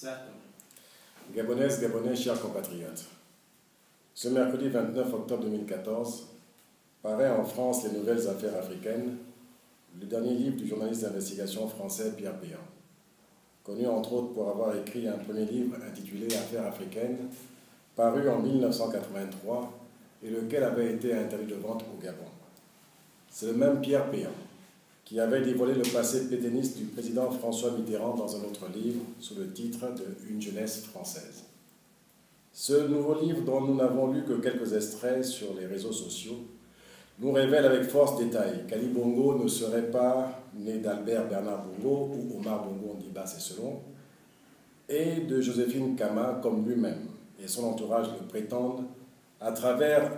Certo. Gabonaises, Gabonais, chers compatriotes, ce mercredi 29 octobre 2014 paraît en France Les Nouvelles Affaires africaines, le dernier livre du journaliste d'investigation français Pierre Péan, connu entre autres pour avoir écrit un premier livre intitulé Affaires africaines, paru en 1983 et lequel avait été interdit de vente au Gabon. C'est le même Pierre Péan qui avait dévoilé le passé pétainiste du président François Mitterrand dans un autre livre sous le titre de « Une jeunesse française ». Ce nouveau livre, dont nous n'avons lu que quelques extraits sur les réseaux sociaux, nous révèle avec force détail qu'Ali Bongo ne serait pas né d'Albert Bernard Bongo ou Omar Bongo Ondimba, c'est selon, et de Joséphine Kama comme lui-même et son entourage le prétendent à travers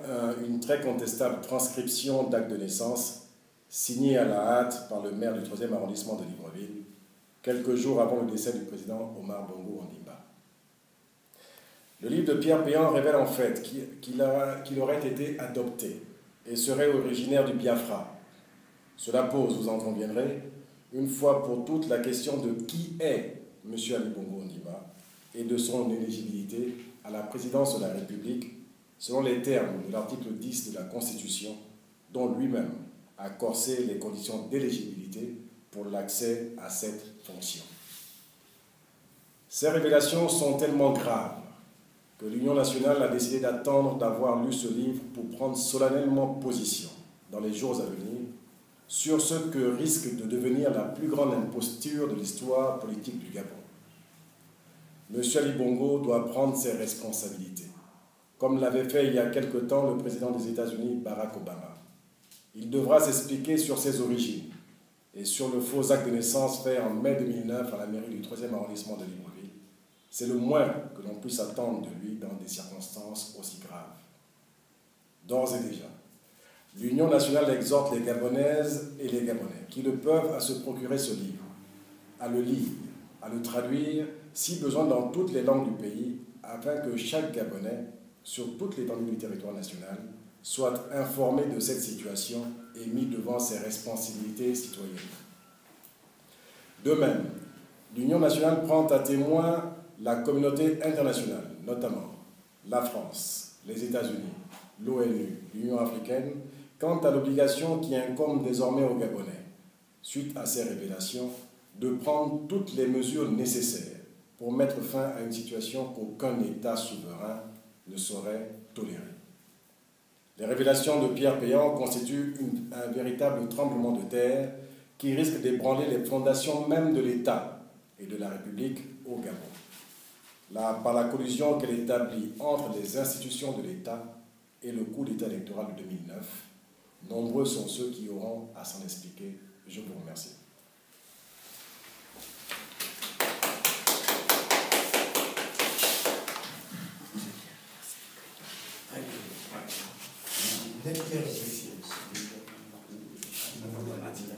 une très contestable transcription d'acte de naissance signée à la hâte par le maire du 3e arrondissement de Libreville, quelques jours avant le décès du président Omar Bongo Ondimba. Le livre de Pierre Péan révèle en fait qu'il aurait été adopté et serait originaire du Biafra. Cela pose, vous en conviendrez, une fois pour toutes la question de qui est M. Ali Bongo Ondimba et de son éligibilité à la présidence de la République selon les termes de l'article 10 de la Constitution, dont lui-même a corsé les conditions d'éligibilité pour l'accès à cette fonction. Ces révélations sont tellement graves que l'Union nationale a décidé d'attendre d'avoir lu ce livre pour prendre solennellement position dans les jours à venir sur ce que risque de devenir la plus grande imposture de l'histoire politique du Gabon. M. Ali Bongo doit prendre ses responsabilités, comme l'avait fait il y a quelque temps le président des États-Unis, Barack Obama. Il devra s'expliquer sur ses origines et sur le faux acte de naissance fait en mai 2009 à la mairie du 3e arrondissement de Libreville. C'est le moins que l'on puisse attendre de lui dans des circonstances aussi graves. D'ores et déjà, l'Union nationale exhorte les Gabonaises et les Gabonais qui le peuvent à se procurer ce livre, à le lire, à le traduire, si besoin dans toutes les langues du pays, afin que chaque Gabonais, sur toute l'étendue du territoire national, soit informé de cette situation et mis devant ses responsabilités citoyennes. De même, l'Union nationale prend à témoin la communauté internationale, notamment la France, les États-Unis, l'ONU, l'Union africaine, quant à l'obligation qui incombe désormais aux Gabonais, suite à ces révélations, de prendre toutes les mesures nécessaires pour mettre fin à une situation qu'aucun État souverain ne saurait tolérer. Les révélations de Pierre Péan constituent un véritable tremblement de terre qui risque d'ébranler les fondations même de l'État et de la République au Gabon. Par la collusion qu'elle établit entre les institutions de l'État et le coup d'État électoral de 2009, nombreux sont ceux qui auront à s'en expliquer. Je vous remercie. L'intervention